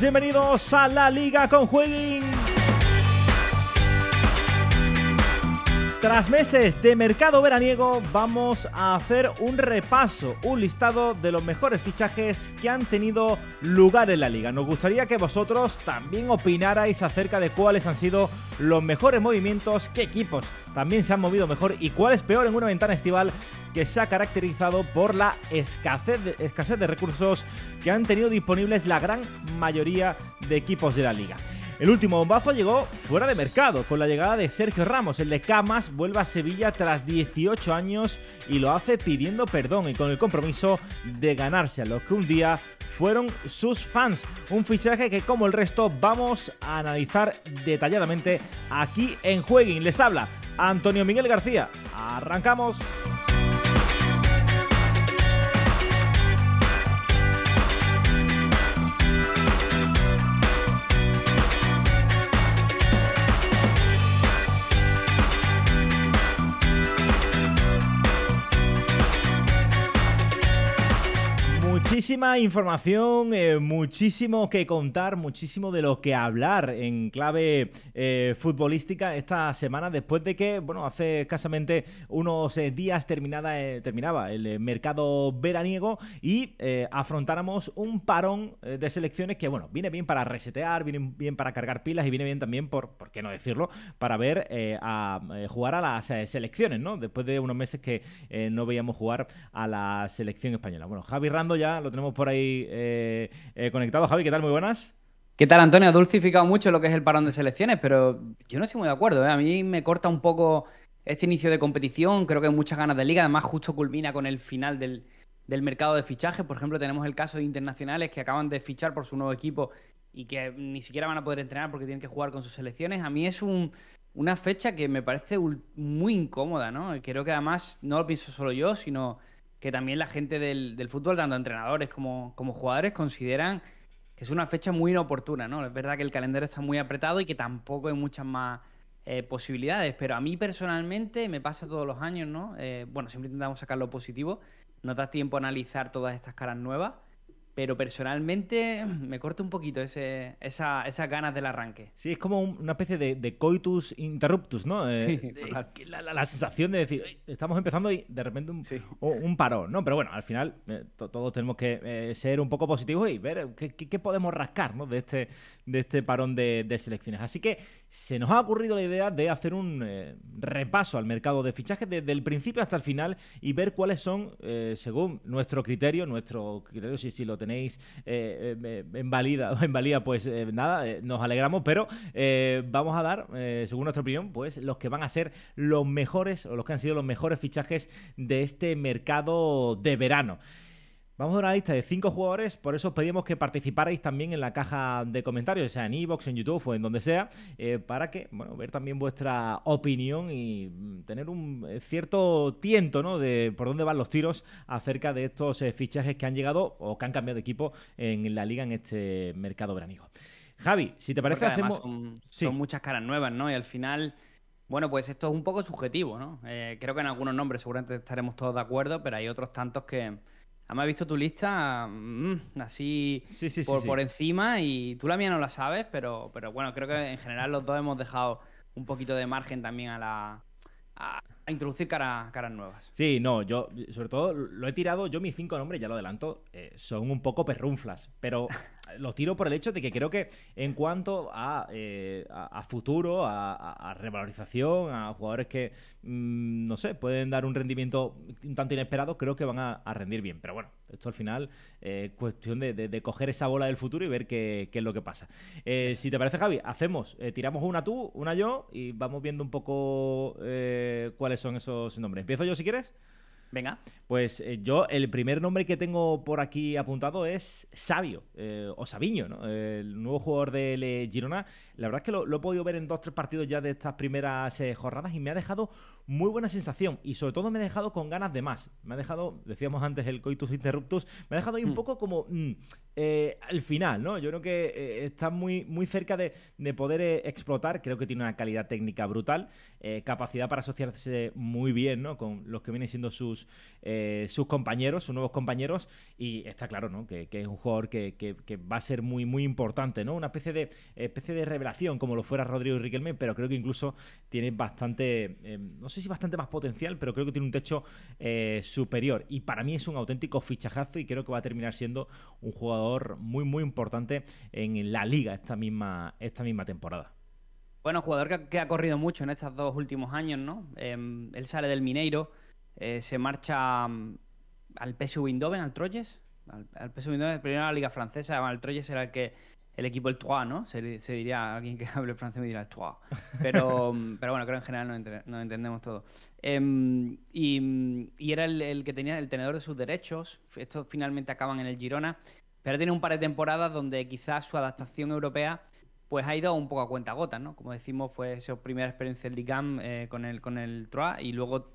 bienvenidos a La Liga con Hwegin. Tras meses de mercado veraniego, vamos a hacer un repaso, un listado de los mejores fichajes que han tenido lugar en la Liga. Nos gustaría que vosotros también opinarais acerca de cuáles han sido los mejores movimientos, qué equipos también se han movido mejor y cuál es peor en una ventana estival que se ha caracterizado por la escasez de recursos que han tenido disponibles la gran mayoría de equipos de la Liga. El último bombazo llegó fuera de mercado, con la llegada de Sergio Ramos. El de Camas vuelve a Sevilla tras 18 años y lo hace pidiendo perdón y con el compromiso de ganarse a los que un día fueron sus fans. Un fichaje que, como el resto, vamos a analizar detalladamente aquí en Hwegin. Les habla Antonio Miguel García. ¡Arrancamos! Muchísima información, muchísimo que contar, muchísimo de lo que hablar en clave futbolística esta semana, después de que, bueno, hace escasamente unos días terminaba el mercado veraniego y afrontáramos un parón de selecciones que, bueno, viene bien para resetear, viene bien para cargar pilas y viene bien también, por qué no decirlo, para ver jugar a las selecciones, ¿no? Después de unos meses que no veíamos jugar a la selección española. Bueno, Javi Rando ya lo tenemos por ahí conectado. Javi, ¿qué tal? Muy buenas. ¿Qué tal, Antonio? Ha dulcificado mucho lo que es el parón de selecciones, pero yo no estoy muy de acuerdo, ¿eh? A mí me corta un poco este inicio de competición. Creo que hay muchas ganas de liga. Además, justo culmina con el final del mercado de fichajes. Por ejemplo, tenemos el caso de internacionales que acaban de fichar por su nuevo equipo y que ni siquiera van a poder entrenar porque tienen que jugar con sus selecciones. A mí es una fecha que me parece muy incómoda, ¿no? Creo que además no lo pienso solo yo, sino que también la gente del fútbol, tanto entrenadores como jugadores, consideran que es una fecha muy inoportuna, ¿no? Es verdad que el calendario está muy apretado y que tampoco hay muchas más posibilidades, pero a mí personalmente me pasa todos los años, ¿no? Bueno, siempre intentamos sacar lo positivo, no da tiempo a analizar todas estas caras nuevas, pero personalmente me corta un poquito esas ganas del arranque. Sí, es como una especie de coitus interruptus, ¿no? Sí, la sensación de decir, estamos empezando y de repente un parón, ¿no? Pero bueno, al final todos tenemos que ser un poco positivos y ver qué podemos rascar, ¿no? de este parón de selecciones. Así que se nos ha ocurrido la idea de hacer un repaso al mercado de fichajes desde el principio hasta el final y ver cuáles son, según nuestro criterio, si lo tenéis en valía, pues nada, nos alegramos, pero vamos a dar, según nuestra opinión, pues los que van a ser los mejores o los que han sido los mejores fichajes de este mercado de verano. Vamos a dar una lista de 5 jugadores, por eso os pedimos que participarais también en la caja de comentarios, sea en iVoox, en YouTube o en donde sea, para que, bueno, ver también vuestra opinión y tener un cierto tiento, ¿no? De por dónde van los tiros acerca de estos fichajes que han llegado o que han cambiado de equipo en la Liga en este mercado veraniego. Javi, si te parece, hacemos... Son muchas caras nuevas, ¿no? Y al final, bueno, pues esto es un poco subjetivo, ¿no? Creo que en algunos nombres seguramente estaremos todos de acuerdo, pero hay otros tantos que... Además, he visto tu lista así por encima y tú la mía no la sabes, pero bueno, creo que en general los dos hemos dejado un poquito de margen también a introducir caras nuevas. Sí, no, yo sobre todo lo he tirado, yo mis 5 nombres, ya lo adelanto, son un poco perrunflas, pero lo tiro por el hecho de que creo que en cuanto a futuro, a revalorización, a jugadores que, no sé, pueden dar un rendimiento un tanto inesperado, creo que van a rendir bien. Pero bueno, esto al final es cuestión de coger esa bola del futuro y ver qué es lo que pasa. Si te parece, Javi, tiramos una tú, una yo y vamos viendo un poco cuáles son esos nombres. ¿Empiezo yo si quieres? Venga. Pues yo, el primer nombre que tengo por aquí apuntado es Savio, o Savinho, ¿no? El nuevo jugador del Girona. La verdad es que lo he podido ver en 2 o 3 partidos ya de estas primeras jornadas y me ha dejado muy buena sensación y sobre todo me ha dejado con ganas de más. Me ha dejado, decíamos antes, el coitus interruptus, me ha dejado ahí un poco como al final, ¿no? Yo creo que está muy, muy cerca de poder explotar. Creo que tiene una calidad técnica brutal, capacidad para asociarse muy bien, ¿no? Con los que vienen siendo sus sus compañeros, sus nuevos compañeros, y está claro, ¿no? que es un jugador que va a ser muy, muy importante, ¿no? Una especie de revelación, como lo fuera Rodrigo Riquelme, pero creo que incluso tiene bastante, no sé si bastante más potencial, pero creo que tiene un techo superior, y para mí es un auténtico fichajazo, y creo que va a terminar siendo un jugador muy, muy importante en la Liga esta misma temporada. Bueno, jugador que ha corrido mucho en estos 2 últimos años, ¿no? Él sale del Mineiro, se marcha al PSV Eindhoven, al Troyes. Al PSV Eindhoven, primero a la Liga Francesa, el Troyes era el equipo el Troyes, ¿no? Se diría, alguien que hable francés me dirá el Troyes. Pero bueno, creo que en general nos entendemos todos. Y era el que tenía el tenedor de sus derechos. Estos finalmente acaban en el Girona. Pero tiene un par de temporadas donde quizás su adaptación europea pues ha ido un poco a cuentagotas, ¿no? Como decimos, fue su primera experiencia en Ligue 1 con el Troyes, y luego,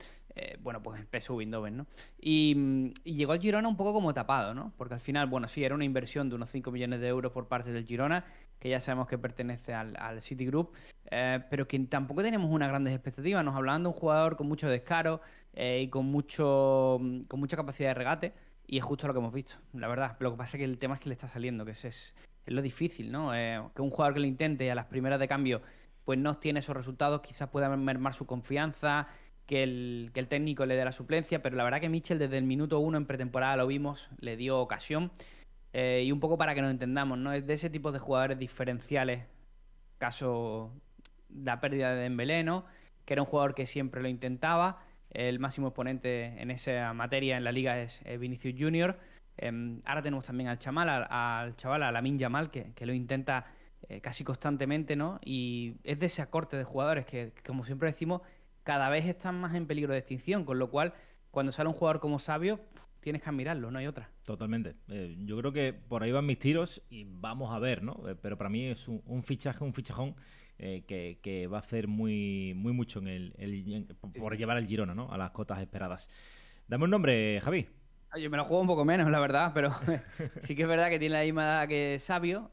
bueno, pues el PSV Eindhoven, ¿no? Y llegó al Girona un poco como tapado, ¿no? Porque al final, bueno, sí, era una inversión de unos 5 millones de euros por parte del Girona, que ya sabemos que pertenece al Citigroup, pero que tampoco tenemos unas grandes expectativas. Nos hablaban de un jugador con mucho descaro y con mucha capacidad de regate, y es justo lo que hemos visto, la verdad. Lo que pasa es que el tema es que le está saliendo, que es lo difícil, ¿no? Que un jugador que lo intente a las primeras de cambio pues no obtiene esos resultados, quizás pueda mermar su confianza, que el técnico le dé la suplencia, pero la verdad que Mitchell desde el minuto 1 en pretemporada lo vimos, le dio ocasión, y un poco para que nos entendamos, ¿no? Es de ese tipo de jugadores diferenciales, caso la pérdida de Dembélé, ¿no? Que era un jugador que siempre lo intentaba. El máximo exponente en esa materia en la liga es Vinicius Junior. Ahora tenemos también al chaval, a Lamine Yamal, que lo intenta casi constantemente, ¿no? Y es de ese corte de jugadores que, como siempre decimos, cada vez están más en peligro de extinción, con lo cual, cuando sale un jugador como Savio, tienes que admirarlo, no hay otra. Totalmente. Yo creo que por ahí van mis tiros y vamos a ver, ¿no? Pero para mí es un fichajón que va a hacer muy, muy mucho por llevar al Girona, ¿no? A las cotas esperadas. Dame un nombre, Javi. Oye, me lo juego un poco menos, la verdad, pero sí que es verdad que tiene la misma edad que Savio,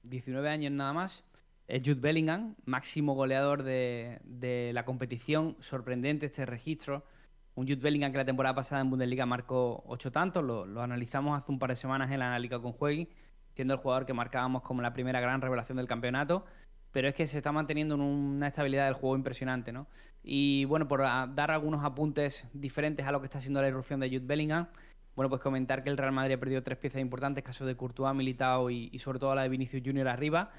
19 años nada más. Es Jude Bellingham, máximo goleador de la competición. Sorprendente este registro. Un Jude Bellingham que la temporada pasada en Bundesliga marcó 8 tantos. Lo analizamos hace un par de semanas en la Analítica con Juegui, siendo el jugador que marcábamos como la primera gran revelación del campeonato. Pero es que se está manteniendo en una estabilidad del juego impresionante, ¿no? Y bueno, por dar algunos apuntes diferentes a lo que está haciendo la irrupción de Jude Bellingham, bueno, pues comentar que el Real Madrid ha perdido 3 piezas importantes, caso de Courtois, Militao y sobre todo la de Vinicius Junior arriba.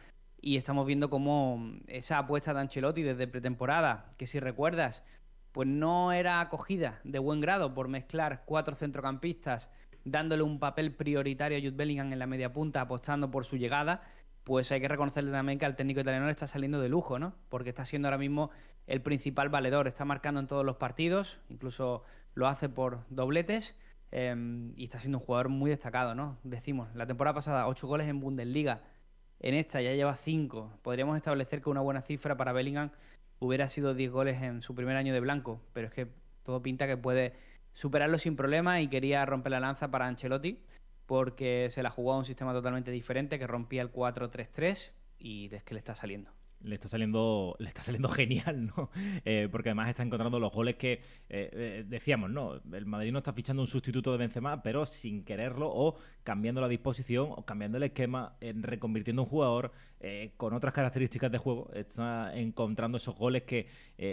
Y estamos viendo cómo esa apuesta de Ancelotti desde pretemporada, que si recuerdas, pues no era acogida de buen grado por mezclar 4 centrocampistas, dándole un papel prioritario a Jude Bellingham en la media punta, apostando por su llegada. Pues hay que reconocerle también que al técnico italiano le está saliendo de lujo, ¿no? Porque está siendo ahora mismo el principal valedor, está marcando en todos los partidos, incluso lo hace por dobletes, y está siendo un jugador muy destacado, ¿no? Decimos, la temporada pasada 8 goles en Bundesliga, en esta ya lleva 5. Podríamos establecer que una buena cifra para Bellingham hubiera sido 10 goles en su primer año de blanco, pero es que todo pinta que puede superarlo sin problema, y quería romper la lanza para Ancelotti, porque se la jugó a un sistema totalmente diferente que rompía el 4-3-3, y es que le está saliendo. Le está saliendo genial, ¿no? Porque además está encontrando los goles que decíamos, ¿no? El Madrid no está fichando un sustituto de Benzema, pero sin quererlo, o cambiando la disposición, o cambiando el esquema, reconvirtiendo un jugador con otras características de juego. Está encontrando esos goles que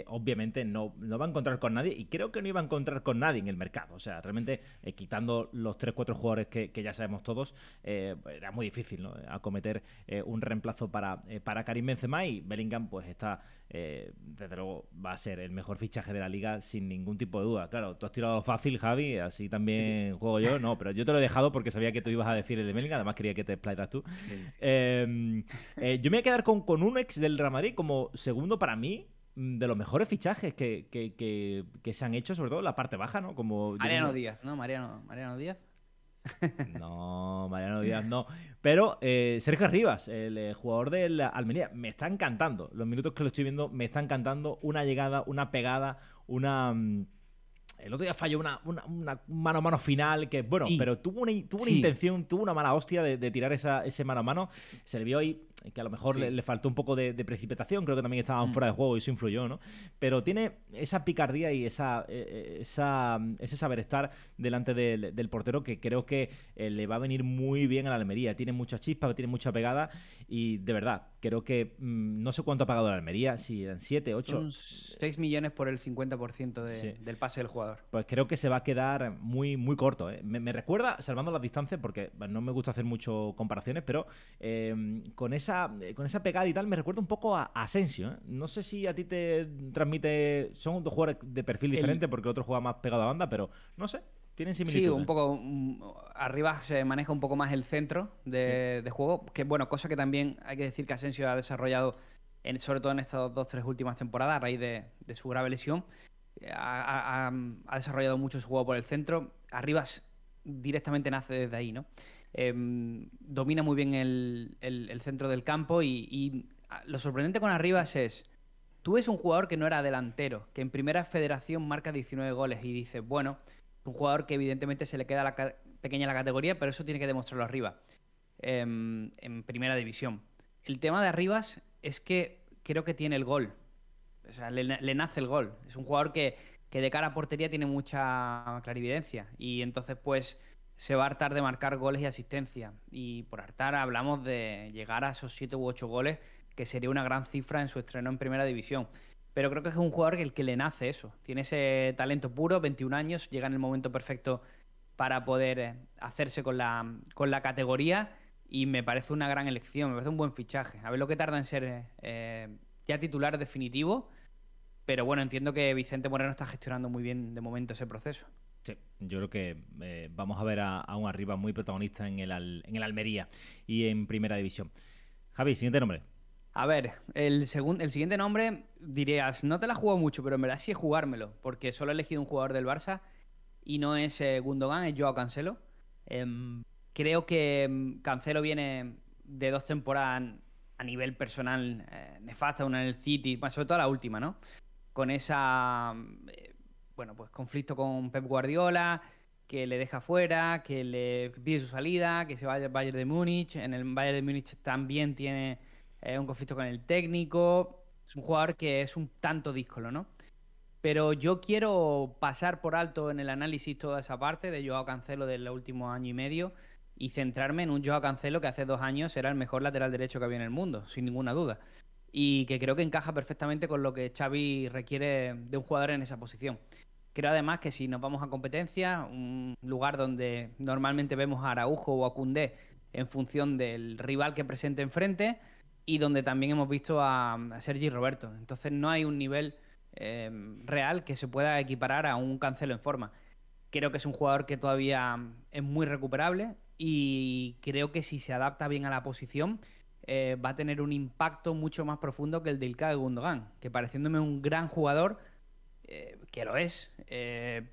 obviamente no va a encontrar con nadie, y creo que no iba a encontrar con nadie en el mercado. O sea, realmente quitando los 3-4 jugadores que ya sabemos todos, era muy difícil, ¿no? Acometer un reemplazo para Karim Benzema, y Bellingham pues está, desde luego va a ser el mejor fichaje de la liga sin ningún tipo de duda. Claro, tú has tirado fácil, Javi, así también juego yo. No, pero yo te lo he dejado porque sabía que tú ibas a decir el de Bellingham, además quería que te explayaras tú. Sí. Yo me voy a quedar con un ex del Real Madrid como segundo para mí de los mejores fichajes que se han hecho, sobre todo en la parte baja, ¿no? Como Mariano Díaz, ¿no? Mariano Díaz. No, Mariano Díaz no. Pero Sergio Rivas, el jugador del Almería, me está encantando. Los minutos que lo estoy viendo me está encantando. Una llegada, una pegada, el otro día falló un mano a mano final que, bueno, sí, pero tuvo una intención, tuvo una mala hostia de tirar ese mano a mano. Se le vio ahí que a lo mejor le faltó un poco de precipitación, creo que también estaban fuera de juego y eso influyó, ¿no? Pero tiene esa picardía y ese saber estar delante del portero que creo que le va a venir muy bien a la Almería. Tiene mucha chispa, tiene mucha pegada y de verdad, creo que no sé cuánto ha pagado la Almería, si eran 7, 8... Son 6 millones por el 50% del pase del jugador. Pues creo que se va a quedar muy, muy corto, ¿eh? Me recuerda, salvando las distancias, porque no me gusta hacer mucho comparaciones, pero con esa pegada y tal, me recuerda un poco a Asensio, ¿eh? No sé si a ti te transmite... Son dos jugadores de perfil diferente, porque el otro juega más pegado a banda, pero no sé, tienen similitudes. Sí, un poco... arriba se maneja un poco más el centro de juego, que bueno, cosa que también hay que decir que Asensio ha desarrollado, sobre todo en estas 2-3 últimas temporadas, a raíz de su grave lesión. Ha desarrollado mucho su juego por el centro. Arribas directamente nace desde ahí, ¿no? Domina muy bien el centro del campo y lo sorprendente con Arribas es, tú ves un jugador que no era delantero, que en primera federación marca 19 goles y dices, bueno, un jugador que evidentemente se le queda pequeña la categoría, pero eso tiene que demostrarlo arriba, en primera división. El tema de Arribas es que creo que tiene el gol. O sea, le nace el gol. Es un jugador que de cara a portería tiene mucha clarividencia. Y entonces, pues, se va a hartar de marcar goles y asistencia. Y por hartar hablamos de llegar a esos 7 u 8 goles, que sería una gran cifra en su estreno en primera división. Pero creo que es un jugador el que le nace eso. Tiene ese talento puro, 21 años, llega en el momento perfecto para poder hacerse con la categoría. Y me parece una gran elección, me parece un buen fichaje. A ver lo que tarda en ser ya titular definitivo. Pero bueno, entiendo que Vicente Moreno está gestionando muy bien de momento ese proceso. Sí, yo creo que vamos a ver a un Arribas muy protagonista en el Almería y en Primera División. Javi, siguiente nombre. A ver, el siguiente nombre dirías, no te la juego mucho, pero en verdad sí es jugármelo, porque solo he elegido un jugador del Barça y no es Gundogan, es Joao Cancelo. Creo que Cancelo viene de 2 temporadas a nivel personal nefasta, una en el City, sobre todo la última, ¿no? Con esa, bueno, pues conflicto con Pep Guardiola, que le deja fuera, que le pide su salida, que se vaya al Bayern de Múnich. En el Bayern de Múnich también tiene un conflicto con el técnico. Es un jugador que es un tanto díscolo, ¿no? Pero yo quiero pasar por alto en el análisis toda esa parte de Joao Cancelo del último año y medio y centrarme en un Joao Cancelo que hace 2 años era el mejor lateral derecho que había en el mundo, sin ninguna duda. Y que creo que encaja perfectamente con lo que Xavi requiere de un jugador en esa posición. Creo además que si nos vamos a competencia, un lugar donde normalmente vemos a Araujo o a Koundé en función del rival que presente enfrente y donde también hemos visto a Sergi Roberto. Entonces no hay un nivel real que se pueda equiparar a un Cancelo en forma. Creo que es un jugador que todavía es muy recuperable y creo que si se adapta bien a la posición va a tener un impacto mucho más profundo que el de Ilkay Gundogan, que pareciéndome un gran jugador, que lo es,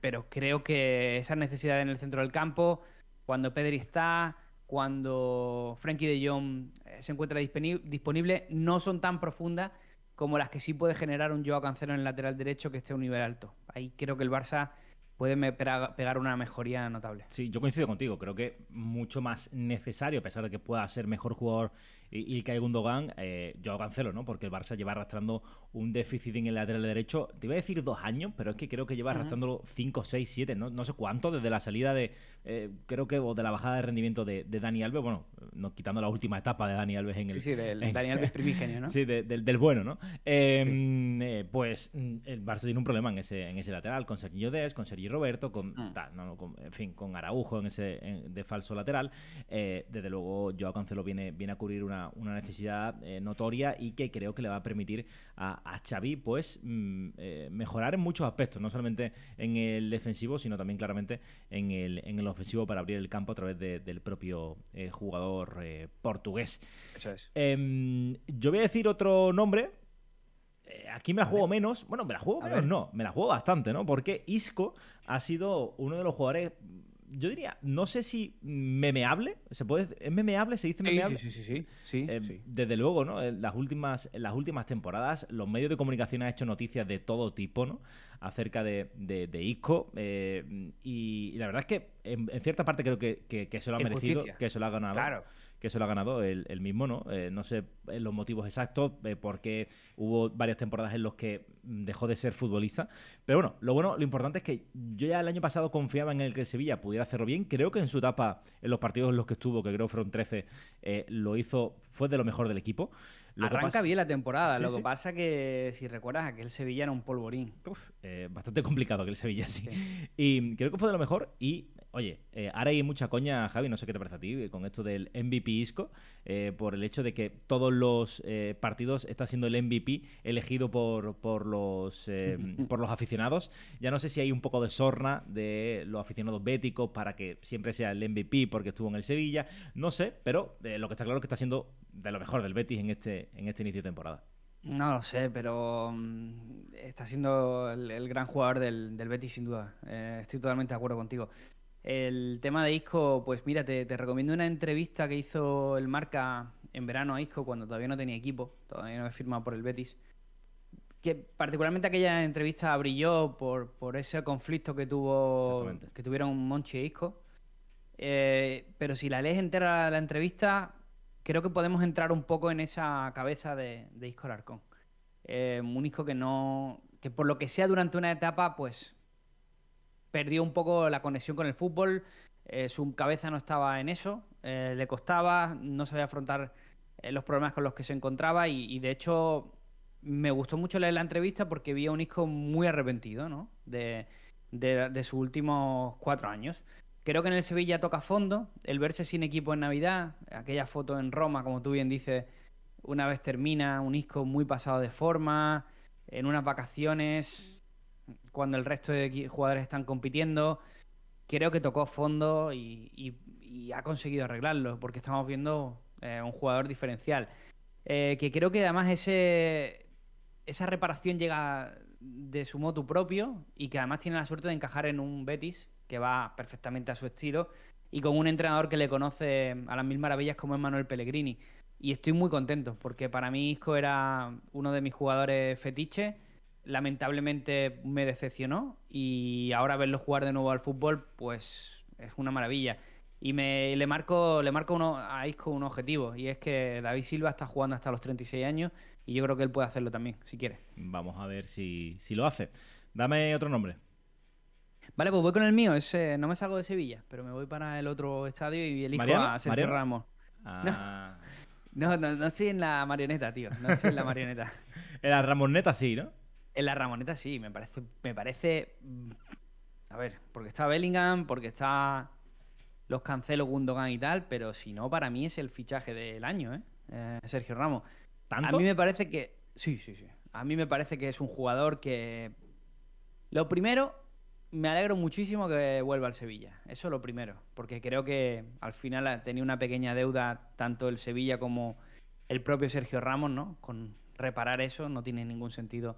pero creo que esa necesidad en el centro del campo, cuando Pedri está, cuando Frenkie de Jong se encuentra disponible, no son tan profundas como las que sí puede generar un Joao Cancelo en el lateral derecho que esté a un nivel alto. Ahí creo que el Barça puede pegar una mejoría notable. Sí, yo coincido contigo. Creo que mucho más necesario, a pesar de que pueda ser mejor jugador Ilkay Gundogan, Joao Cancelo, ¿no? Porque el Barça lleva arrastrando un déficit en el lateral derecho. Te iba a decir 2 años, pero es que creo que lleva arrastrándolo 5, 6, 7, no sé cuánto, desde la salida de, creo que, o de la bajada de rendimiento de Dani Alves, bueno, no quitando la última etapa de Dani Alves en el... Sí, del Dani Alves primigenio, ¿no? Sí, del bueno, ¿no? Pues el Barça tiene un problema en ese lateral, con Sergio Dest, con Sergi Roberto, en fin, con Araujo de falso lateral. Desde luego, Joao Cancelo viene a cubrir una necesidad notoria y que creo que le va a permitir a Xavi pues mejorar en muchos aspectos, no solamente en el defensivo, sino también claramente en el ofensivo para abrir el campo a través del propio jugador portugués. Eso es. Yo voy a decir otro nombre. Aquí me la juego menos. Bueno, me la juego menos, no. Me la juego bastante, ¿no? Porque Isco ha sido uno de los jugadores, yo diría, no sé si memeable. ¿Es memeable? ¿Se dice memeable? Sí. Desde luego, ¿no? En las últimas temporadas, los medios de comunicación han hecho noticias de todo tipo, ¿no? Acerca de Isco. Y la verdad es que en cierta parte creo que se lo ha merecido, que se lo ha ganado. Claro. que se lo ha ganado él mismo, ¿no? No sé los motivos exactos, porque hubo varias temporadas en los que dejó de ser futbolista. Pero bueno, lo importante es que yo ya el año pasado confiaba en el que el Sevilla pudiera hacerlo bien. Creo que en su etapa, en los partidos en los que estuvo, que creo que fueron 13, lo hizo, fue de lo mejor del equipo. Arranca bien la temporada, sí, lo que pasa que, si recuerdas, aquel Sevilla era un polvorín. Bastante complicado que el Sevilla, sí. Y creo que fue de lo mejor. Y, oye, ahora hay mucha coña, Javi, no sé qué te parece a ti, con esto del MVP Isco, por el hecho de que todos los partidos está siendo el MVP elegido por los aficionados. Ya no sé si hay un poco de sorna de los aficionados béticos para que siempre sea el MVP porque estuvo en el Sevilla. No sé, pero lo que está claro es que está siendo de lo mejor del Betis en este inicio de temporada. No lo sé, pero está siendo el gran jugador del Betis sin duda. Estoy totalmente de acuerdo contigo. El tema de Isco, pues mira, te recomiendo una entrevista que hizo el Marca en verano a Isco cuando todavía no tenía equipo, todavía no había firmado por el Betis. Que particularmente aquella entrevista brilló por ese conflicto que tuvieron Monchi e Isco. Pero si la lees entera la entrevista, creo que podemos entrar un poco en esa cabeza de Isco Alarcón. Un Isco que por lo que sea durante una etapa, pues perdió un poco la conexión con el fútbol. Su cabeza no estaba en eso, le costaba, no sabía afrontar los problemas con los que se encontraba y de hecho me gustó mucho leer la entrevista porque vi a un Isco muy arrepentido, ¿no? de sus últimos 4 años. Creo que en el Sevilla toca fondo, el verse sin equipo en Navidad, aquella foto en Roma, como tú bien dices, una vez termina, un Isco muy pasado de forma, en unas vacaciones, cuando el resto de jugadores están compitiendo, creo que tocó fondo y ha conseguido arreglarlo, porque estamos viendo un jugador diferencial. Que creo que además esa reparación llega de su motu propio y que además tiene la suerte de encajar en un Betis que va perfectamente a su estilo y con un entrenador que le conoce a las mil maravillas como es Manuel Pellegrini. Y estoy muy contento porque para mí Isco era uno de mis jugadores fetiche. Lamentablemente me decepcionó y ahora verlo jugar de nuevo al fútbol pues es una maravilla. Y le marco a Isco un objetivo y es que David Silva está jugando hasta los 36 años y yo creo que él puede hacerlo también, si quiere. Vamos a ver si lo hace. Dame otro nombre. Vale, pues voy con el mío. No me salgo de Sevilla, pero me voy para el otro estadio y elijo a Sergio ¿Mariano? Ramos. Ah. No estoy en la marioneta, tío. No estoy en la marioneta. En la Ramoneta sí, ¿no? En la Ramoneta sí, me parece. A ver, porque está Bellingham, porque está los Cancelo, Gundogan y tal, pero si no, para mí es el fichaje del año, Sergio Ramos. ¿Tanto? A mí me parece que. Sí. A mí me parece que es un jugador que. Lo primero, me alegro muchísimo que vuelva al Sevilla. Eso es lo primero. Porque creo que al final tenía una pequeña deuda tanto el Sevilla como el propio Sergio Ramos, ¿no? Con reparar eso no tiene ningún sentido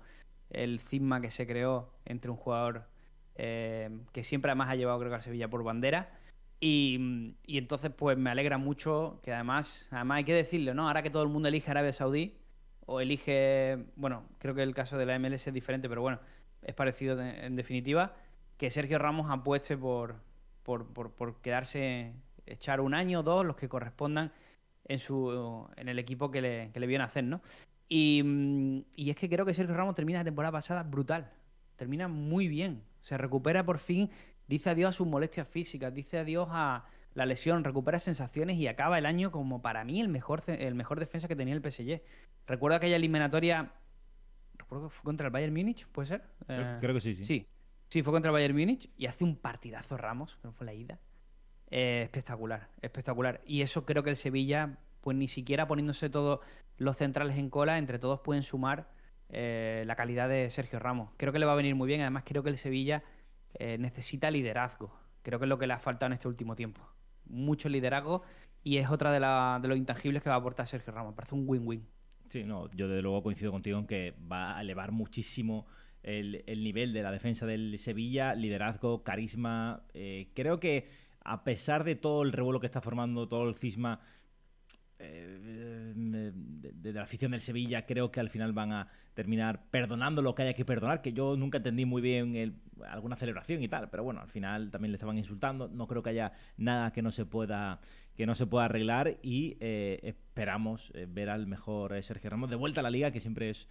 el cisma que se creó entre un jugador que siempre además ha llevado creo que al Sevilla por bandera. Y entonces pues me alegra mucho que además hay que decirlo, ¿no? Ahora que todo el mundo elige Arabia Saudí o elige, bueno, creo que el caso de la MLS es diferente, pero bueno, es parecido en definitiva, que Sergio Ramos apueste por quedarse, echar un año o dos, los que correspondan en el equipo que le viene a hacer, ¿no? Y es que creo que Sergio Ramos termina la temporada pasada brutal. Termina muy bien. Se recupera por fin, dice adiós a sus molestias físicas, dice adiós a la lesión, recupera sensaciones y acaba el año como para mí el mejor defensa que tenía el PSG. Recuerdo aquella eliminatoria, recuerdo que fue contra el Bayern Múnich, ¿puede ser? Creo que sí. Sí, fue contra el Bayern Múnich y hace un partidazo Ramos, que no fue la ida. Espectacular. Y eso creo que el Sevilla, pues ni siquiera poniéndose todos los centrales en cola, entre todos pueden sumar la calidad de Sergio Ramos. Creo que le va a venir muy bien. Además, creo que el Sevilla necesita liderazgo. Creo que es lo que le ha faltado en este último tiempo. Mucho liderazgo y es otra de los intangibles que va a aportar Sergio Ramos. Parece un win-win. Sí, no, yo desde luego coincido contigo en que va a elevar muchísimo el nivel de la defensa del Sevilla, liderazgo, carisma. Creo que a pesar de todo el revuelo que está formando, todo el cisma, de la afición del Sevilla, creo que al final van a terminar perdonando lo que haya que perdonar, que yo nunca entendí muy bien alguna celebración y tal, pero bueno, al final también le estaban insultando. No creo que haya nada que no se pueda arreglar y esperamos ver al mejor Sergio Ramos de vuelta a la Liga, que siempre es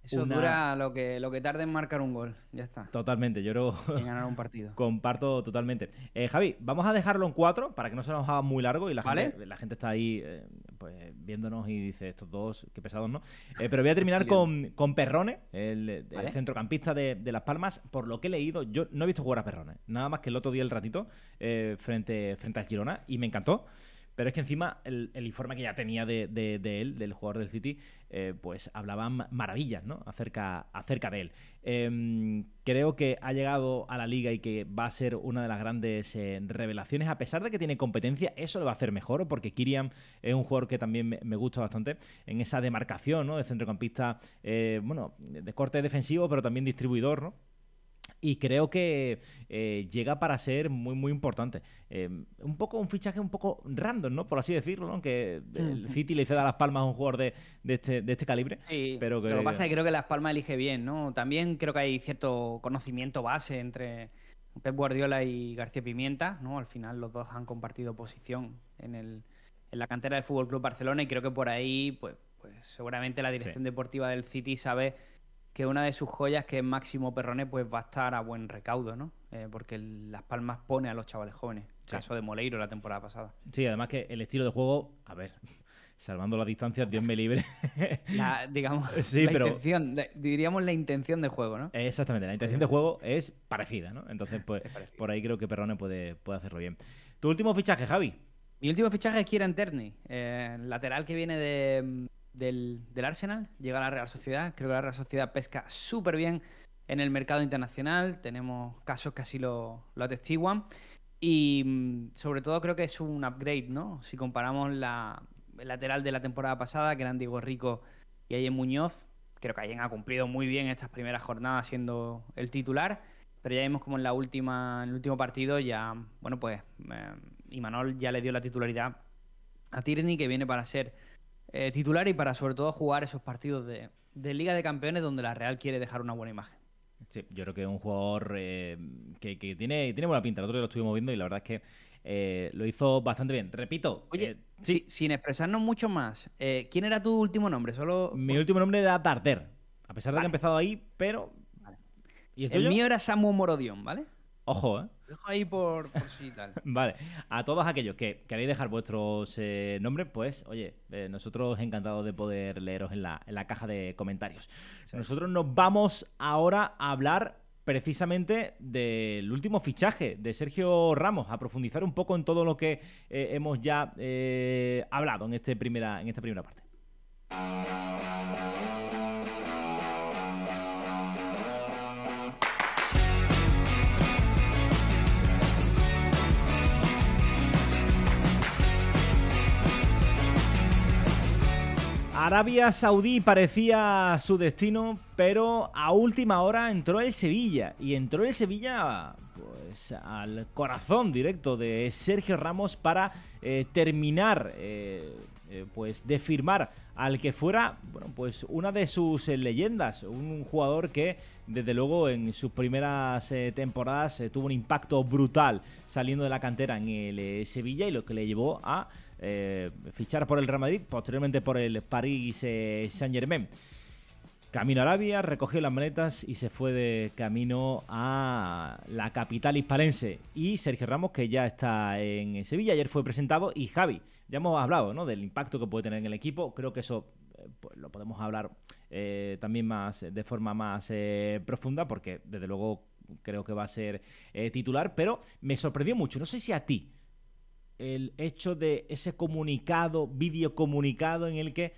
Eso dura lo que tarde en marcar un gol. Ya está. Totalmente, yo creo. En ganar un partido. Comparto totalmente. Javi, vamos a dejarlo en 4 para que no se nos haga muy largo y la gente está ahí pues viéndonos y dice, estos dos, qué pesados, ¿no? Pero voy a terminar con Perrone, el centrocampista de Las Palmas. Por lo que he leído, yo no he visto jugar a Perrone, nada más que el otro día el ratito frente al Girona, y me encantó. Pero es que encima el informe que ya tenía de él, del jugador del City, pues hablaban maravillas, ¿no? acerca de él. Creo que ha llegado a la Liga y que va a ser una de las grandes revelaciones. A pesar de que tiene competencia, eso lo va a hacer mejor, porque Kylian es un jugador que también me gusta bastante en esa demarcación, ¿no? De centrocampista, de corte defensivo, pero también distribuidor, ¿no? Y creo que llega para ser muy, muy importante. Un fichaje un poco random, ¿no? Por así decirlo, ¿no? Que el City le ceda a Las Palmas a un jugador de este calibre. Sí, pero lo que pasa es que creo que Las Palmas elige bien, ¿no? También creo que hay cierto conocimiento base entre Pep Guardiola y García Pimienta, ¿no? Al final los dos han compartido posición en la cantera del Fútbol Club Barcelona, y creo que por ahí, pues seguramente la dirección deportiva del City sabe que una de sus joyas, que es Máximo Perrone, pues va a estar a buen recaudo, ¿no? Porque Las Palmas pone a los chavales jóvenes. Caso de Moleiro la temporada pasada. Sí, además que el estilo de juego, a ver, salvando las distancias, Dios me libre. Diríamos la intención de juego, ¿no? Exactamente, la intención de juego es parecida, ¿no? Entonces, pues, por ahí creo que Perrone puede hacerlo bien. ¿Tu último fichaje, Javi? Mi último fichaje es Kieran Tierney, lateral que viene del Arsenal, llega a la Real Sociedad. Creo que la Real Sociedad pesca súper bien en el mercado internacional. Tenemos casos que así lo atestiguan. Y sobre todo creo que es un upgrade, ¿no? Si comparamos el lateral de la temporada pasada, que eran Diego Rico y Ayen Muñoz, creo que Ayen ha cumplido muy bien estas primeras jornadas siendo el titular. Pero ya vimos como en el último partido ya, bueno, pues Imanol ya le dio la titularidad a Tierney, que viene para ser titular y para sobre todo jugar esos partidos de Liga de Campeones donde la Real quiere dejar una buena imagen. Sí, yo creo que es un jugador que tiene buena pinta. El otro día lo estuvimos viendo y la verdad es que lo hizo bastante bien. Repito. Oye, sin expresarnos mucho más, ¿quién era tu último nombre? Mi último nombre era Darder, a pesar de que he empezado ahí, pero... Vale. ¿Y el mío era Samu Morodion, ¿vale? Ojo, ¿eh? Lo dejo ahí por si tal. Vale. A todos aquellos que queréis dejar vuestros nombres, pues, oye, nosotros encantados de poder leeros en la caja de comentarios. Sí. Nosotros nos vamos ahora a hablar precisamente del último fichaje de Sergio Ramos, a profundizar un poco en todo lo que hemos ya hablado en esta primera parte. Arabia Saudí parecía su destino, pero a última hora entró el Sevilla. Y entró el Sevilla pues al corazón directo de Sergio Ramos para terminar pues de firmar al que fuera, bueno, pues una de sus leyendas, un jugador que desde luego en sus primeras temporadas tuvo un impacto brutal saliendo de la cantera en el Sevilla, y lo que le llevó a fichar por el Real Madrid, posteriormente por el Paris Saint-Germain. Camino a Arabia, recogió las maletas y se fue de camino a la capital hispalense. Y Sergio Ramos, que ya está en Sevilla, ayer fue presentado. Y Javi, ya hemos hablado, ¿no?, del impacto que puede tener en el equipo. Creo que eso pues lo podemos hablar también de forma más profunda, porque desde luego creo que va a ser titular. Pero me sorprendió mucho, no sé si a ti, el hecho de ese comunicado, videocomunicado en el que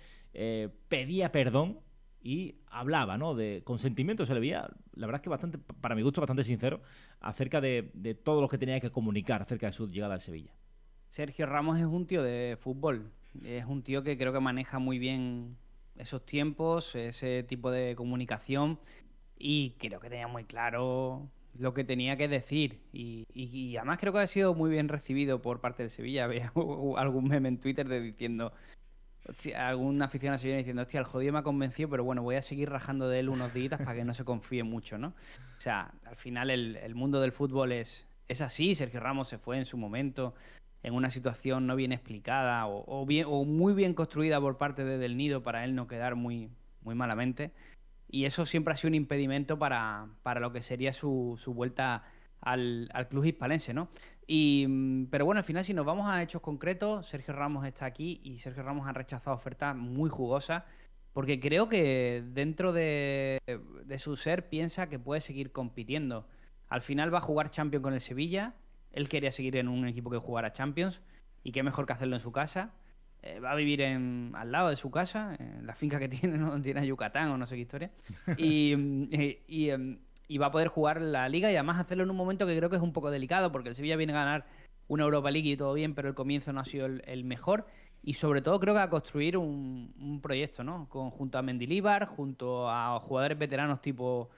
pedía perdón y hablaba, ¿no?, de consentimiento. Se le veía, la verdad es que bastante, para mi gusto, bastante sincero acerca de todo lo que tenía que comunicar acerca de su llegada al Sevilla. Sergio Ramos es un tío de fútbol, es un tío que creo que maneja muy bien esos tiempos, ese tipo de comunicación, y creo que tenía muy claro lo que tenía que decir, y además creo que ha sido muy bien recibido por parte del Sevilla. Había algún meme en Twitter diciendo Hostia, algún aficionado se viene diciendo, hostia, el jodido me ha convencido, pero bueno, voy a seguir rajando de él unos días para que no se confíe mucho, ¿no? O sea, al final el mundo del fútbol es así. Sergio Ramos se fue en su momento en una situación no bien explicada o muy bien construida por parte de Del Nido para él no quedar muy malamente. Y eso siempre ha sido un impedimento para lo que sería su vuelta al club hispalense, ¿no? Pero bueno, al final, si nos vamos a hechos concretos, Sergio Ramos está aquí y Sergio Ramos ha rechazado ofertas muy jugosas porque creo que dentro de su ser piensa que puede seguir compitiendo. Al final va a jugar Champions con el Sevilla. Él quería seguir en un equipo que jugara Champions y qué mejor que hacerlo en su casa. Va a vivir al lado de su casa, en la finca que tiene, ¿no? Tiene a Yucatán o no sé qué historia. Y, y va a poder jugar la Liga y además hacerlo en un momento que creo que es un poco delicado porque el Sevilla viene a ganar una Europa League y todo bien, pero el comienzo no ha sido el mejor. Y sobre todo creo que a construir un proyecto, ¿no? Junto a Mendilibar, junto a jugadores veteranos tipo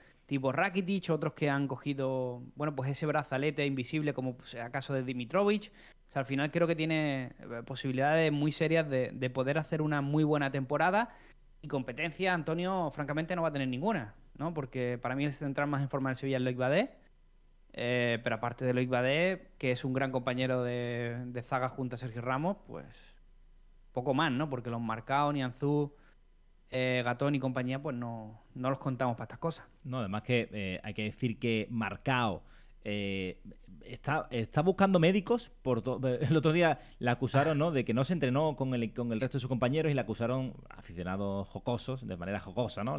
Rakitic, otros que han cogido, bueno, pues ese brazalete invisible como sea caso de Dimitrovic. O sea, al final creo que tiene posibilidades muy serias de poder hacer una muy buena temporada y competencia, Antonio, francamente no va a tener ninguna, ¿no? Porque para mí el central más en forma del Sevilla es Loic Badé, pero aparte de Loic Badé, que es un gran compañero de zaga junto a Sergio Ramos, pues poco más, ¿no? Porque los Marcao, Nianzú, Gatón y compañía, pues no los contamos para estas cosas. No, además que hay que decir que Marcao está buscando médicos. El otro día le acusaron, ¿no?, de que no se entrenó con el resto de sus compañeros y le acusaron aficionados jocosos, de manera jocosa, ¿no?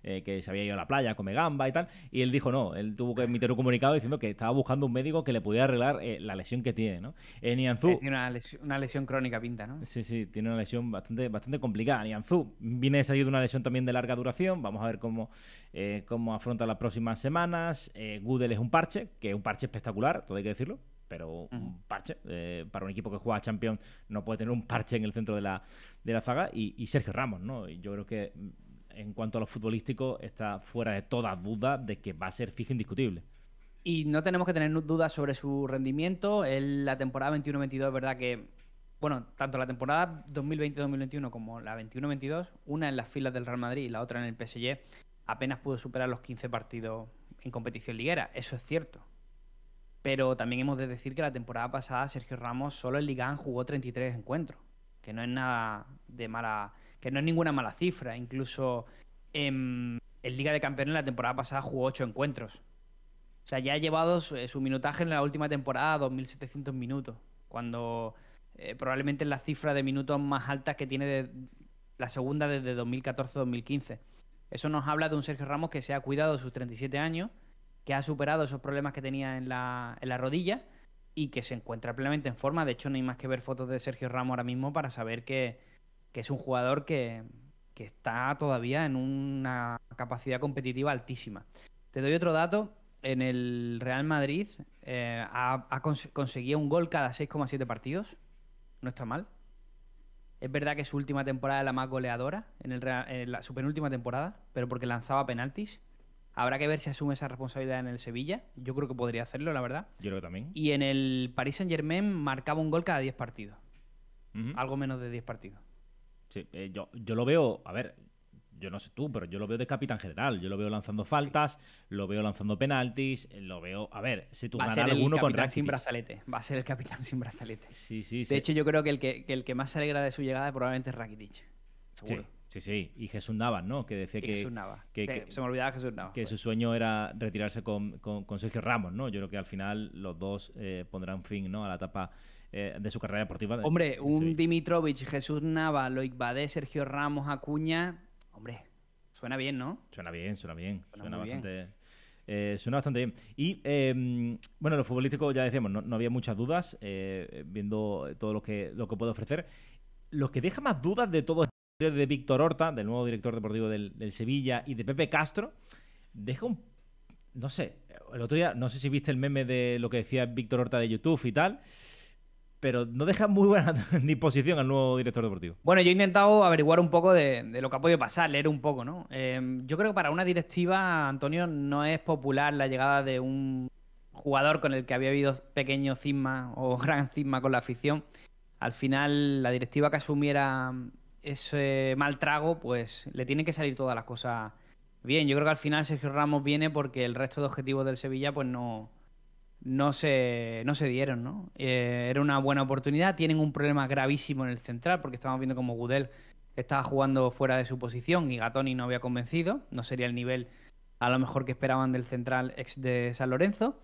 Que se había ido a la playa, come gamba y tal. Y él dijo no, él tuvo que emitir un comunicado diciendo que estaba buscando un médico que le pudiera arreglar la lesión que tiene, ¿no? Nianzú. Tiene una lesión crónica pinta, ¿no? Sí, tiene una lesión bastante complicada. Nianzú viene de salir de una lesión también de larga duración. Vamos a ver cómo afronta las próximas semanas. Gudel es un parche, que es un parche espectacular, todo hay que decirlo, pero un parche. Para un equipo que juega Champions no puede tener un parche en el centro de la zaga. Y Sergio Ramos, ¿no? Y yo creo que en cuanto a lo futbolístico está fuera de toda duda de que va a ser fijo indiscutible. Y no tenemos que tener dudas sobre su rendimiento. La temporada 21-22 es verdad que, bueno, tanto la temporada 2020-2021 como la 21-22, una en las filas del Real Madrid y la otra en el PSG, apenas pudo superar los 15 partidos en competición liguera. Eso es cierto. Pero también hemos de decir que la temporada pasada Sergio Ramos solo en Liga 1 jugó 33 encuentros, que no es nada de mala, que no es ninguna mala cifra. Incluso en Liga de Campeones la temporada pasada jugó 8 encuentros. O sea, ya ha llevado su minutaje en la última temporada a 2.700 minutos, cuando probablemente es la cifra de minutos más alta que tiene la segunda desde 2014-2015. Eso nos habla de un Sergio Ramos que se ha cuidado de sus 37 años, que ha superado esos problemas que tenía en la rodilla y que se encuentra plenamente en forma. De hecho, no hay más que ver fotos de Sergio Ramos ahora mismo para saber que es un jugador que está todavía en una capacidad competitiva altísima. Te doy otro dato. En el Real Madrid conseguido un gol cada 6,7 partidos. No está mal. Es verdad que su última temporada es la más goleadora, su penúltima temporada, pero porque lanzaba penaltis. Habrá que ver si asume esa responsabilidad en el Sevilla. Yo creo que podría hacerlo, la verdad. Yo creo que también. Y en el Paris Saint-Germain marcaba un gol cada 10 partidos. Algo menos de 10 partidos. Sí, yo lo veo, a ver, yo no sé tú, pero yo lo veo de capitán general. Yo lo veo lanzando faltas, lo veo lanzando penaltis, lo veo... A ver, si tú ganas alguno con Rakitic. Sin brazalete. Va a ser el capitán sin brazalete. Sí. De hecho, yo creo que el que más se alegra de su llegada probablemente es Rakitic. Seguro. Sí. Y Jesús Navas, ¿no? Que decía Jesús Navas. Se me olvidaba Jesús Navas. Que su sueño era retirarse con Sergio Ramos, ¿no? Yo creo que al final los dos pondrán fin, ¿no?, a la etapa de su carrera deportiva. Hombre, un Dimitrovic, Jesús Navas, Loic Badé, Sergio Ramos, Acuña... Hombre, suena bien, ¿no? Suena bien. Suena bastante... Bien. Suena bastante bien. Y, bueno, lo futbolístico ya decíamos, no había muchas dudas, viendo todo lo que puede ofrecer. Lo que deja más dudas de todo de Víctor Horta, del nuevo director deportivo del Sevilla, y de Pepe Castro, deja un... No sé, el otro día, no sé si viste el meme de lo que decía Víctor Horta de YouTube y tal, pero no deja muy buena disposición al nuevo director deportivo. Bueno, yo he intentado averiguar un poco de lo que ha podido pasar, leer un poco, ¿no? Yo creo que para una directiva, Antonio, no es popular la llegada de un jugador con el que había habido pequeño cisma o gran cisma con la afición. Al final, la directiva que asumiera ese mal trago, pues le tienen que salir todas las cosas bien. Yo creo que al final Sergio Ramos viene porque el resto de objetivos del Sevilla pues no se dieron, ¿no? Era una buena oportunidad. Tienen un problema gravísimo en el central porque estamos viendo como Gudel estaba jugando fuera de su posición y Gatoni no había convencido. No sería el nivel a lo mejor que esperaban del central ex de San Lorenzo.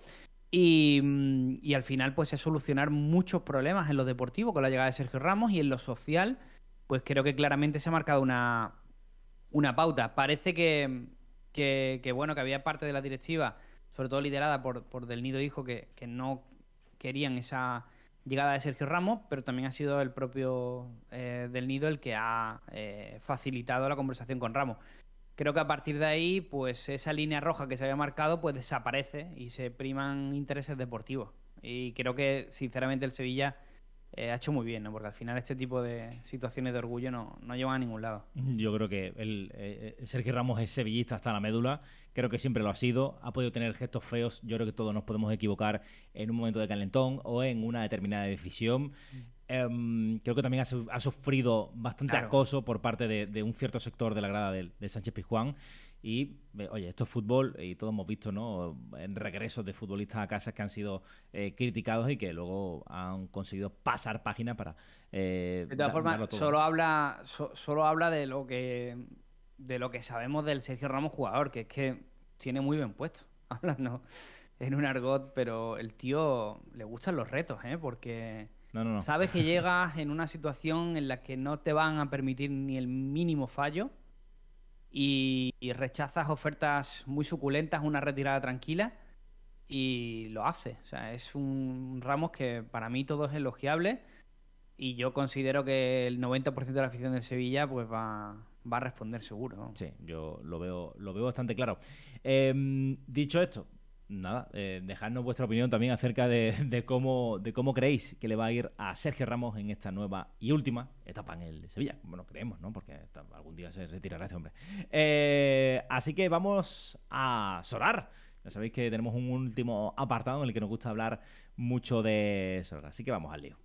Y al final, pues es solucionar muchos problemas en lo deportivo con la llegada de Sergio Ramos y en lo social, pues creo que claramente se ha marcado una pauta. Parece que, bueno, que había parte de la directiva, sobre todo liderada por Del Nido Hijo, que no querían esa llegada de Sergio Ramos, pero también ha sido el propio Del Nido el que ha facilitado la conversación con Ramos. Creo que a partir de ahí, pues esa línea roja que se había marcado, pues desaparece y se priman intereses deportivos. Y creo que, sinceramente, el Sevilla ha hecho muy bien, ¿no? Porque al final este tipo de situaciones de orgullo no llevan a ningún lado. Yo creo que Sergio Ramos es sevillista hasta la médula, creo que siempre lo ha sido, ha podido tener gestos feos, yo creo que todos nos podemos equivocar en un momento de calentón o en una determinada decisión. Creo que también ha sufrido bastante Claro. acoso por parte de un cierto sector de la grada de Sánchez Pizjuán. Y, oye, esto es fútbol y todos hemos visto, ¿no? En regresos de futbolistas a casas que han sido criticados y que luego han conseguido pasar página para De todas formas, darlo todo. solo habla de lo que sabemos del Sergio Ramos jugador, que es que tiene muy buen puesto, hablando en un argot, pero el tío le gustan los retos, ¿eh? Porque No, no, no. sabes que llegas en una situación en la que no te van a permitir ni el mínimo fallo y rechazas ofertas muy suculentas, una retirada tranquila y lo hace. O sea, es un Ramos que para mí todo es elogiable y yo considero que el 90% de la afición del Sevilla pues va a responder seguro, ¿no? Sí, yo lo veo bastante claro. Dicho esto, nada, dejadnos vuestra opinión también acerca de cómo creéis que le va a ir a Sergio Ramos en esta nueva y última etapa en el Sevilla. Bueno, creemos, ¿no? Porque algún día se retirará este hombre. Así que vamos a Sorar. Ya sabéis que tenemos un último apartado en el que nos gusta hablar mucho de Sorar. Así que vamos al lío.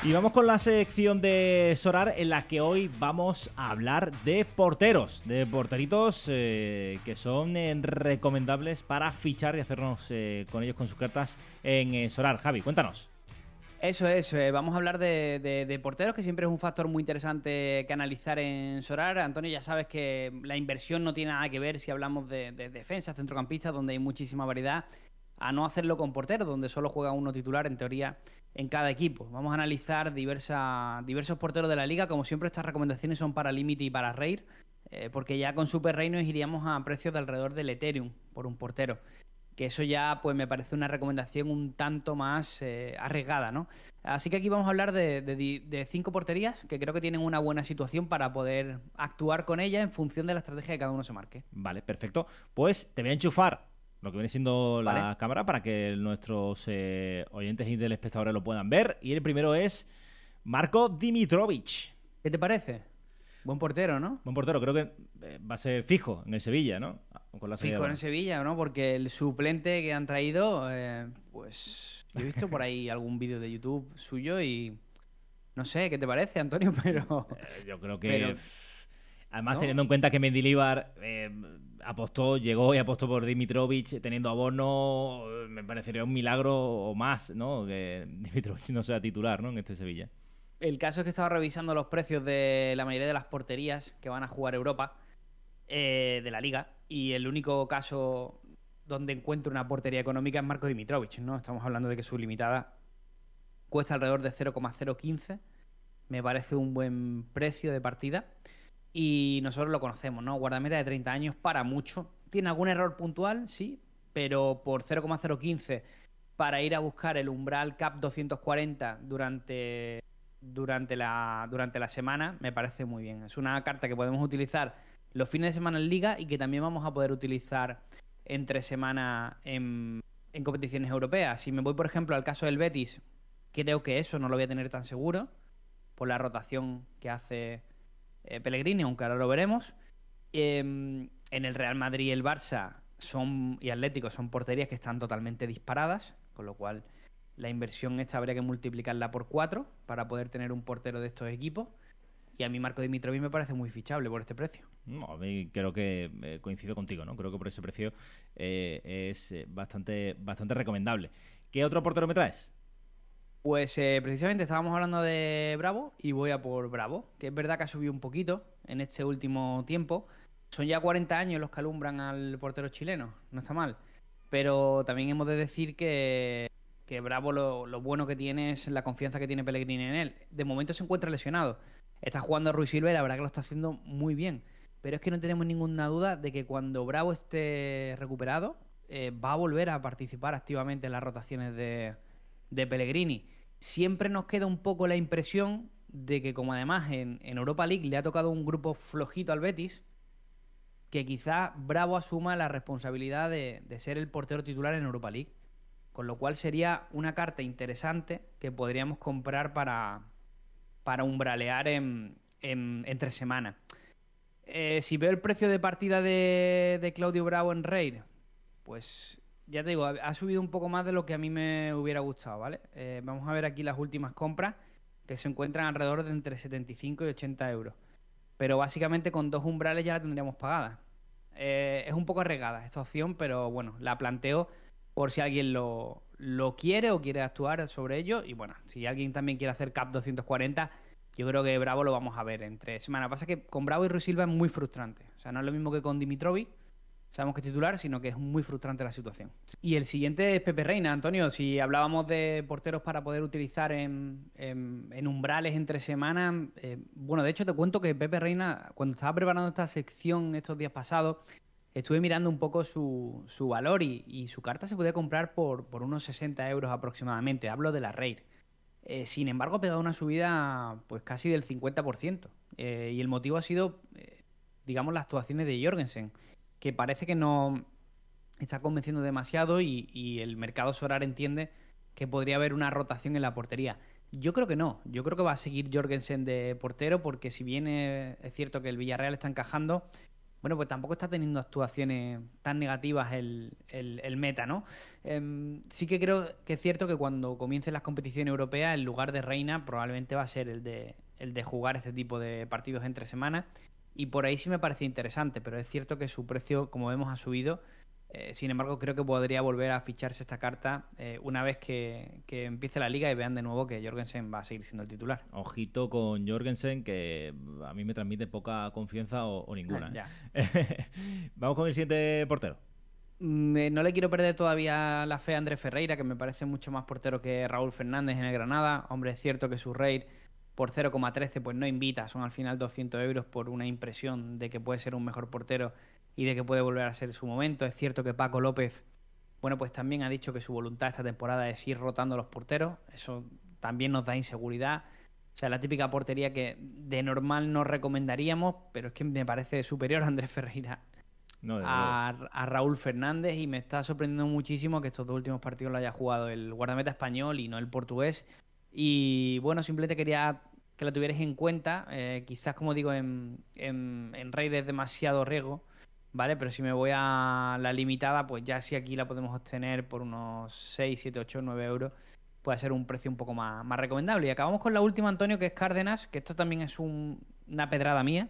Y vamos con la sección de Sorar en la que hoy vamos a hablar de porteros, de porteritos que son recomendables para fichar y hacernos con ellos con sus cartas en Sorar. Javi, cuéntanos. Eso es, vamos a hablar de porteros, que siempre es un factor muy interesante que analizar en Sorar. Antonio, ya sabes que la inversión no tiene nada que ver si hablamos de defensas, centrocampistas, donde hay muchísima variedad, a no hacerlo con porteros, donde solo juega uno titular, en teoría, en cada equipo. Vamos a analizar diversos porteros de la liga. Como siempre, estas recomendaciones son para Límite y para Reir, porque ya con Super Rey nos iríamos a precios de alrededor del Ethereum por un portero. Que eso ya pues me parece una recomendación un tanto más arriesgada, ¿no? Así que aquí vamos a hablar de 5 porterías que creo que tienen una buena situación para poder actuar con ellas en función de la estrategia que cada uno se marque. Vale, perfecto. Pues te voy a enchufar lo que viene siendo la ¿Vale? cámara para que nuestros oyentes y telespectadores lo puedan ver. Y el primero es Marco Dimitrovic. ¿Qué te parece? Buen portero, ¿no? Buen portero, creo que va a ser fijo en el Sevilla, ¿no? Con la salida Fijo de en Sevilla, ¿no? Porque el suplente que han traído, pues yo he visto por ahí algún vídeo de YouTube suyo y no sé, ¿qué te parece, Antonio? Pero, Yo creo que pero, además, ¿no? teniendo en cuenta que Mendilibar llegó y apostó por Dimitrovic teniendo a Bono, me parecería un milagro o más, ¿no? Que Dimitrovic no sea titular, ¿no? En este Sevilla. El caso es que estaba revisando los precios de la mayoría de las porterías que van a jugar Europa de la liga y el único caso donde encuentro una portería económica es Marco Dimitrovic, ¿no? Estamos hablando de que su limitada cuesta alrededor de 0,015. Me parece un buen precio de partida y nosotros lo conocemos, ¿no? Guardameta de 30 años para mucho. Tiene algún error puntual, sí, pero por 0,015 para ir a buscar el umbral CAP 240 durante la semana, me parece muy bien. Es una carta que podemos utilizar los fines de semana en liga y que también vamos a poder utilizar entre semana en competiciones europeas. Si me voy, por ejemplo, al caso del Betis, creo que eso no lo voy a tener tan seguro por la rotación que hace Pellegrini, aunque ahora lo veremos. En el Real Madrid y el Barça y Atlético son porterías que están totalmente disparadas, con lo cual la inversión esta habría que multiplicarla por 4 para poder tener un portero de estos equipos. Y a mí Marco Dimitrovic me parece muy fichable por este precio. No, a mí creo que coincido contigo, ¿no? Creo que por ese precio es bastante recomendable. ¿Qué otro portero me traes? Pues precisamente estábamos hablando de Bravo y voy a por Bravo, que es verdad que ha subido un poquito en este último tiempo. Son ya 40 años los que alumbran al portero chileno, no está mal. Pero también hemos de decir que Bravo lo bueno que tiene es la confianza que tiene Pellegrini en él. De momento se encuentra lesionado. Está jugando a Ruiz Silva y la verdad que lo está haciendo muy bien. Pero es que no tenemos ninguna duda de que cuando Bravo esté recuperado, va a volver a participar activamente en las rotaciones de Pellegrini. Siempre nos queda un poco la impresión de que como además en Europa League le ha tocado un grupo flojito al Betis, que quizá Bravo asuma la responsabilidad de ser el portero titular en Europa League. Con lo cual sería una carta interesante que podríamos comprar para umbralear entre semanas. Si veo el precio de partida de Claudio Bravo en Raid, pues ya te digo, ha subido un poco más de lo que a mí me hubiera gustado, ¿vale? Vamos a ver aquí las últimas compras, que se encuentran alrededor de entre 75 y 80 euros. Pero básicamente con 2 umbrales ya la tendríamos pagada. Es un poco arriesgada esta opción, pero bueno, la planteo por si alguien lo quiere o quiere actuar sobre ello. Y bueno, si alguien también quiere hacer CAP 240, yo creo que Bravo lo vamos a ver entre semanas. Pasa que con Bravo y Ruiz Silva es muy frustrante. O sea, no es lo mismo que con Dimitrovic, sabemos que es titular, sino que es muy frustrante la situación. Y el siguiente es Pepe Reina, Antonio. Si hablábamos de porteros para poder utilizar en umbrales entre semanas, bueno, de hecho te cuento que Pepe Reina, cuando estaba preparando esta sección estos días pasados, estuve mirando un poco su valor y su carta se puede comprar por unos 60 euros aproximadamente. Hablo de la Rare. Sin embargo, ha pegado una subida pues casi del 50%. Y el motivo ha sido, digamos, las actuaciones de Jorgensen, que parece que no está convenciendo demasiado y el mercado Sorar entiende que podría haber una rotación en la portería. Yo creo que no. Yo creo que va a seguir Jorgensen de portero porque si bien es cierto que el Villarreal está encajando, bueno, pues tampoco está teniendo actuaciones tan negativas el meta, ¿no? Sí que creo que es cierto que cuando comiencen las competiciones europeas, el lugar de Reina probablemente va a ser el de jugar este tipo de partidos entre semanas. Y por ahí sí me parece interesante, pero es cierto que su precio, como vemos, ha subido. Sin embargo, creo que podría volver a ficharse esta carta una vez que empiece la liga y vean de nuevo que Jorgensen va a seguir siendo el titular. Ojito con Jorgensen, que a mí me transmite poca confianza o ninguna. Ya. Vamos con el siguiente portero. No le quiero perder todavía la fe a Andrés Ferreira, que me parece mucho más portero que Raúl Fernández en el Granada. Hombre, es cierto que su rate por 0,13 pues no invita, son al final 200 euros por una impresión de que puede ser un mejor portero y de que puede volver a ser su momento. Es cierto que Paco López, bueno, pues también ha dicho que su voluntad esta temporada es ir rotando los porteros. Eso también nos da inseguridad. O sea, la típica portería que de normal no recomendaríamos, pero es que me parece superior a Andrés Ferreira No, a Raúl Fernández y me está sorprendiendo muchísimo que estos 2 últimos partidos lo haya jugado el guardameta español y no el portugués. Y bueno, simplemente quería que lo tuvierais en cuenta. Quizás, como digo, en Raid es demasiado riesgo, ¿vale? Pero si me voy a la limitada, pues ya si aquí la podemos obtener por unos 6 7 8 9 euros, puede ser un precio un poco más recomendable. Y acabamos con la última, Antonio, que es Cárdenas, que esto también es una pedrada mía.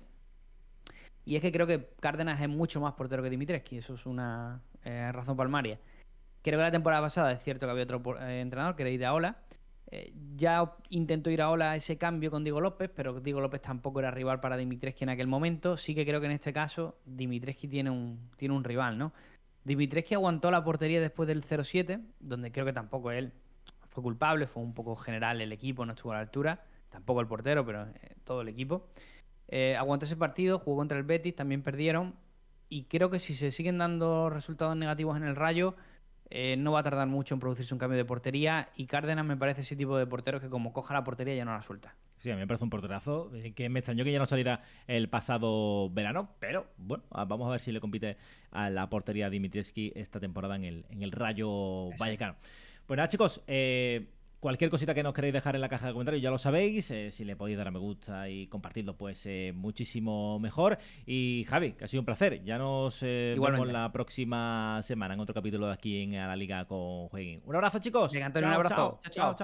Y es que creo que Cárdenas es mucho más portero que Dimitrescu, eso es una razón palmaria. Creo que la temporada pasada es cierto que había otro entrenador, que era Iraola. Ya intentó Iraola ese cambio con Diego López, pero Diego López tampoco era rival para Dimitrescu en aquel momento. Sí que creo que en este caso Dimitrescu tiene un rival, ¿no? Dimitrescu aguantó la portería después del 0-7, donde creo que tampoco él fue culpable, fue un poco general el equipo, no estuvo a la altura. Tampoco el portero, pero todo el equipo. Aguantó ese partido, jugó contra el Betis, también perdieron. Y creo que si se siguen dando resultados negativos en el Rayo, no va a tardar mucho en producirse un cambio de portería. Y Cárdenas me parece ese tipo de portero que como coja la portería ya no la suelta. Sí, a mí me parece un porterazo, que me extrañó que ya no saliera el pasado verano, pero bueno, vamos a ver si le compite a la portería Dimitrievski esta temporada en el Rayo Vallecano. Pues nada, chicos, cualquier cosita que nos queréis dejar en la caja de comentarios ya lo sabéis. Si le podéis dar a me gusta y compartirlo, pues muchísimo mejor. Y Javi, que ha sido un placer. Ya nos vemos la próxima semana en otro capítulo de aquí en A la Liga con Jueguín. Un abrazo, chicos. Venga, Antonio, un abrazo. Chao.